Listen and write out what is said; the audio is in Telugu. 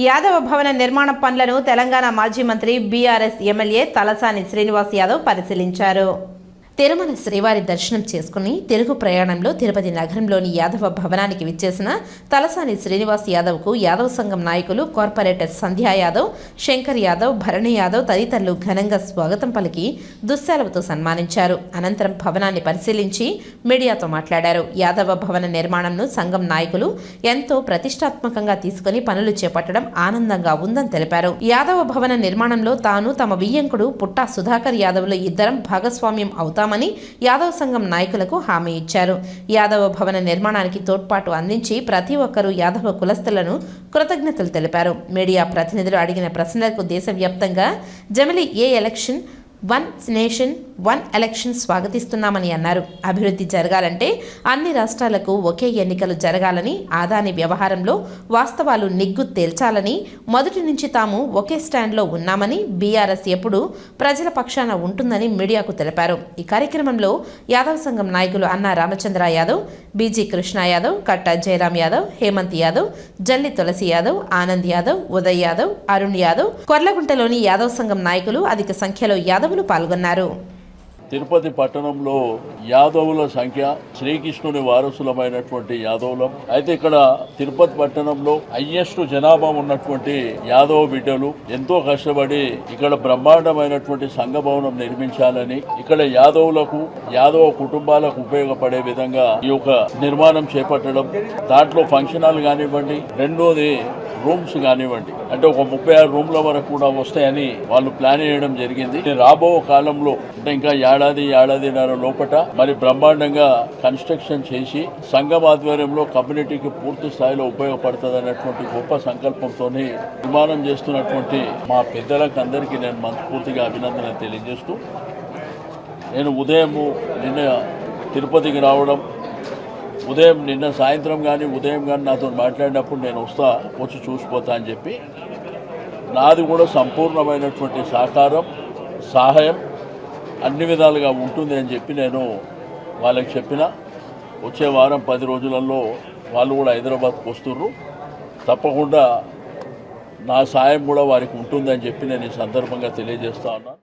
యాదవ భవన నిర్మాణ పనులను తెలంగాణ మాజీ మంత్రి బీఆర్ఎస్ ఎమ్మెల్యే తలసాని శ్రీనివాస్ యాదవ్ పరిశీలించారు. తిరుమల శ్రీవారి దర్శనం చేసుకుని తిరుగు ప్రయాణంలో తిరుపతి నగరంలోని యాదవ భవనానికి విచ్చేసిన తలసాని శ్రీనివాస్ యాదవ్కు యాదవ్ సంఘం నాయకులు కార్పొరేటర్ సంధ్యా యాదవ్, శంకర్ యాదవ్, భరణి యాదవ్ తదితరులు ఘనంగా స్వాగతం పలికి దుశ్శాలువతో సన్మానించారు. అనంతరం భవనాన్ని పరిశీలించి మీడియాతో మాట్లాడారు. యాదవ భవన నిర్మాణంను సంఘం నాయకులు ఎంతో ప్రతిష్టాత్మకంగా తీసుకుని పనులు చేపట్టడం ఆనందంగా ఉందని తెలిపారు. యాదవ భవన నిర్మాణంలో తాను, తమ వియ్యంకుడు పుట్టా సుధాకర్ యాదవ్లు ఇద్దరం భాగస్వామ్యం అవుతామని యాదవ్ సంఘం నాయకులకు హామీ ఇచ్చారు. యాదవ భవన నిర్మాణానికి తోడ్పాటు అందించి ప్రతి ఒక్కరూ యాదవ కులస్తులను కృతజ్ఞతలు తెలిపారు. మీడియా ప్రతినిధులు అడిగిన ప్రశ్నలకు దేశవ్యాప్తంగా జమిలి ఏ election one nation one election స్వాగతిస్తున్నామని అన్నారు. అభివృద్ధి జరగాలంటే అన్ని రాష్ట్రాలకు ఒకే ఎన్నికలు జరగాలని, ఆదాని వ్యవహారంలో వాస్తవాలు నిగ్గు తేల్చాలని మొదటి నుంచి తాము ఒకే స్టాండ్లో ఉన్నామని, బీఆర్ఎస్ ఎప్పుడూ ప్రజల పక్షాన ఉంటుందని మీడియాకు తెలిపారు. ఈ కార్యక్రమంలో యాదవ్ సంఘం నాయకులు అన్నా రామచంద్ర యాదవ్, బీజీ కృష్ణ యాదవ్, కట్టా జయరాం యాదవ్, హేమంత్ యాదవ్, జల్లి తులసి యాదవ్, ఆనంద్ యాదవ్, ఉదయ్ యాదవ్, అరుణ్ యాదవ్, కొర్లగుంటలోని యాదవ్ సంఘం నాయకులు అధిక సంఖ్యలో యాదవులు పాల్గొన్నారు. తిరుపతి పట్టణంలో యాదవుల సంఖ్య శ్రీకృష్ణుని వారసులమైనటువంటి యాదవులం. అయితే ఇక్కడ తిరుపతి పట్టణంలో హైయెస్ట్ జనాభా ఉన్నటువంటి యాదవ బిడ్డలు ఎంతో కష్టపడి ఇక్కడ బ్రహ్మాండమైనటువంటి సంఘ భవనం నిర్మించాలని, ఇక్కడ యాదవులకు, యాదవ కుటుంబాలకు ఉపయోగపడే విధంగా ఈ యొక్క నిర్మాణం చేపట్టడం, దాంట్లో ఫంక్షన్ హాల్ కానివ్వండి, రెండోది రూమ్స్ కానివ్వండి, అంటే ఒక 36 రూమ్ల వరకు కూడా వస్తాయని వాళ్ళు ప్లాన్ చేయడం జరిగింది. రాబో కాలంలో అంటే ఇంకా ఏడాదిన్నర లోపట మరి బ్రహ్మాండంగా కన్స్ట్రక్షన్ చేసి సంఘం ఆధ్వర్యంలో కమ్యూనిటీకి పూర్తి స్థాయిలో ఉపయోగపడుతుంది అన్నటువంటి గొప్ప సంకల్పంతో నిర్మాణం చేస్తున్నటువంటి మా పెద్దలకు అందరికీ నేను మనస్ఫూర్తిగా అభినందన తెలియజేస్తూ, నేను నిన్న తిరుపతికి రావడం, నిన్న సాయంత్రం కానీ ఉదయం కానీ నాతో మాట్లాడినప్పుడు నేను వచ్చి చూసిపోతా అని చెప్పి, నాది కూడా సంపూర్ణమైనటువంటి సహకారం, సహాయం అన్ని విధాలుగా ఉంటుంది అని చెప్పి నేను వాళ్ళకి చెప్పిన. వచ్చే వారం 10 రోజులలో వాళ్ళు కూడా హైదరాబాద్కు వస్తుర్రు. తప్పకుండా నా సాయం కూడా వారికి ఉంటుందని చెప్పి నేను ఈ సందర్భంగా తెలియజేస్తా ఉన్నాను.